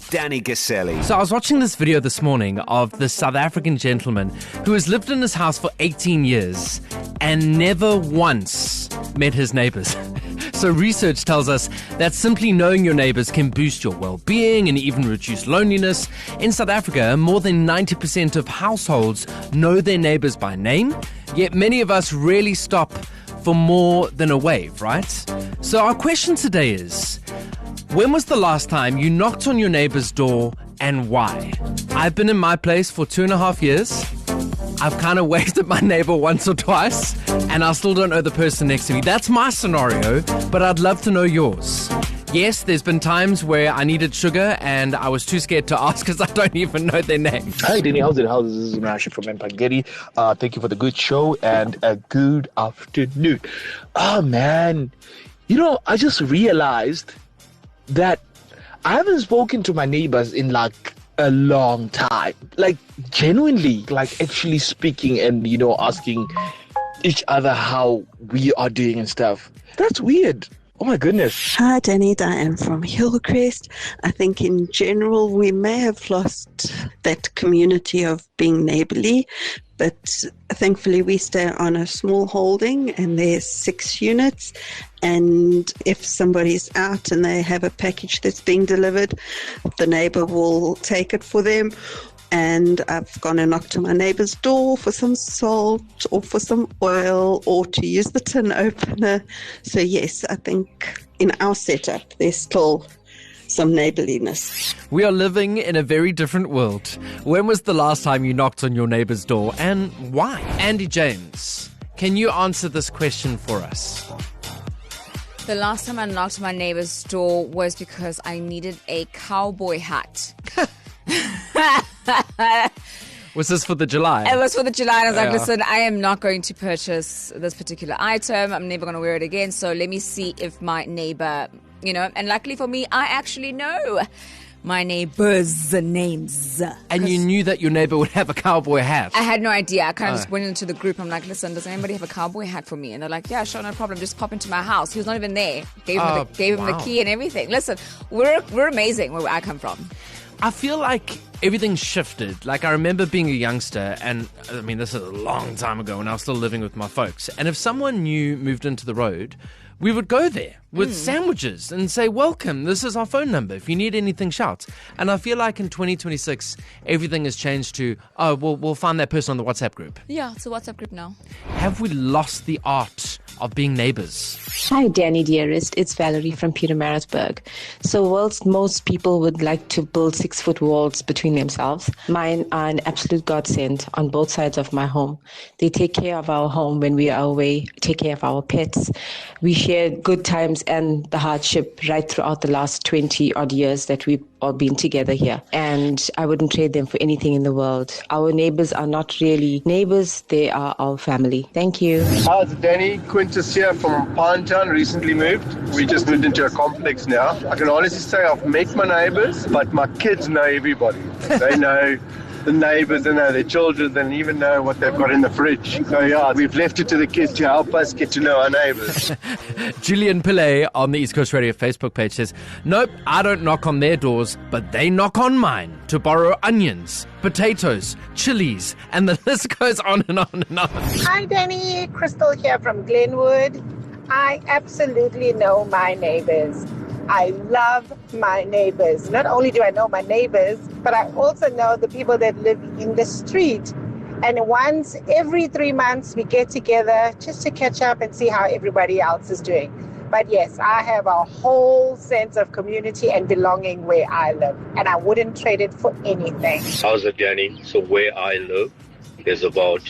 Danny Gaselli. So I was watching this video this morning of this South African gentleman who has lived in his house for 18 years and never once met his neighbours. So research tells us that simply knowing your neighbours can boost your well-being and even reduce loneliness. In South Africa, more than 90% of households know their neighbours by name, yet many of us rarely stop for more than a wave, right? So our question today is, when was the last time you knocked on your neighbour's door and why? I've been in my place for 2.5 years. I've kind of waved at my neighbour once or twice, and I still don't know the person next to me. That's my scenario, but I'd love to know yours. Yes, there's been times where I needed sugar and I was too scared to ask because I don't even know their name. Hi, Danny. How's it? This is Rashi from Mpangeri. Thank you for the good show and a good afternoon. Oh, man. You know, I just realized that I haven't spoken to my neighbors in like a long time. Like, genuinely, like actually speaking and, you know, asking each other how we are doing and stuff. That's weird. Oh my goodness. Hi, Danny. Diane from Hillcrest. I think in general we may have lost that community of being neighbourly, but thankfully we stay on a small holding and there's 6 units. And if somebody's out and they have a package that's being delivered, the neighbour will take it for them. And I've gone and knocked on my neighbour's door for some salt or for some oil or to use the tin opener. So yes, I think in our setup, there's still some neighbourliness. We are living in a very different world. When was the last time you knocked on your neighbour's door and why? Andy James, can you answer this question for us? The last time I knocked on my neighbour's door was because I needed a cowboy hat. Was this for the July? It was for the July, and I was like, listen, I am not going to purchase this particular item. I'm never going to wear it again. So let me see if my neighbor, you know, and luckily for me, I actually know my neighbor's names. And you knew that your neighbor would have a cowboy hat? I had no idea. I kind of just went into the group. I'm like, listen, does anybody have a cowboy hat for me? And they're like, yeah, sure, no problem. Just pop into my house. He was not even there. Gave him the key and everything. Listen, we're amazing where I come from. I feel like everything's shifted. Like, I remember being a youngster, and I mean, this is a long time ago when I was still living with my folks. And if someone new moved into the road, we would go there with sandwiches and say, welcome, this is our phone number. If you need anything, shout. And I feel like in 2026, everything has changed to, oh, we'll find that person on the WhatsApp group. Yeah, it's a WhatsApp group now. Have we lost the art of being neighbors? Hi, Danny dearest. It's Valerie from Pietermaritzburg. So whilst most people would like to build 6-foot walls between themselves, mine are an absolute godsend on both sides of my home. They take care of our home when we are away, take care of our pets. We share good times and the hardship right throughout the last 20 odd years that we've all been together here. And I wouldn't trade them for anything in the world. Our neighbors are not really neighbors, they are our family. Thank you. Hi, it's Danny. Quintus here from Pinetown, recently moved. We just moved into a complex now. I can honestly say I've met my neighbors, but my kids know everybody. They know the neighbors, they know their children, they even know what they've got in the fridge. So yeah, we've left it to the kids to help us get to know our neighbors. Julian Pillay on the East Coast Radio Facebook page says, nope, I don't knock on their doors, but they knock on mine to borrow onions, potatoes, chilies, and the list goes on and on and on. Hi, Danny. Crystal here from Glenwood. I absolutely know my neighbors. I love my neighbors. Not only do I know my neighbors, but I also know the people that live in the street. And once every 3 months, we get together just to catch up and see how everybody else is doing. But yes, I have a whole sense of community and belonging where I live, and I wouldn't trade it for anything. How's it, Danny? So where I live, there's about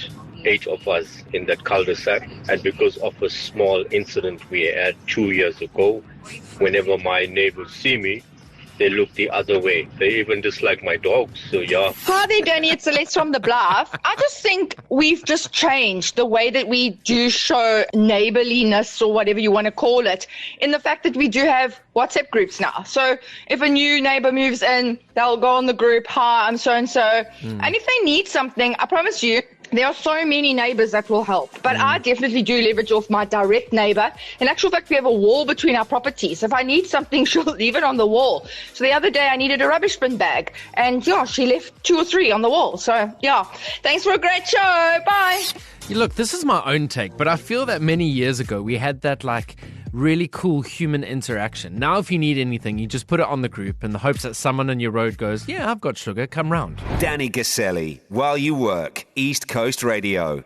8 of us in that cul-de-sac, and because of a small incident we had 2 years ago, whenever my neighbors see me, they look the other way. They even dislike my dogs, so yeah. Hi there, Danny. It's Celeste from the Bluff. I just think we've just changed the way that we do show neighborliness, or whatever you want to call it, in the fact that we do have WhatsApp groups now. So if a new neighbor moves in, they'll go on the group, hi, I'm so-and-so. And if they need something, I promise you, There are so many neighbours that will help, but I definitely do leverage off my direct neighbour. In actual fact, we have a wall between our properties. If I need something, she'll leave it on the wall. So the other day I needed a rubbish bin bag, and she left 2 or 3 on the wall. So thanks for a great show. Bye. Look, this is my own take, but I feel that many years ago we had that really cool human interaction. Now if you need anything, you just put it on the group in the hopes that someone on your road goes, yeah, I've got sugar, come round. Danny Gaselli, While You Work, East Coast Radio.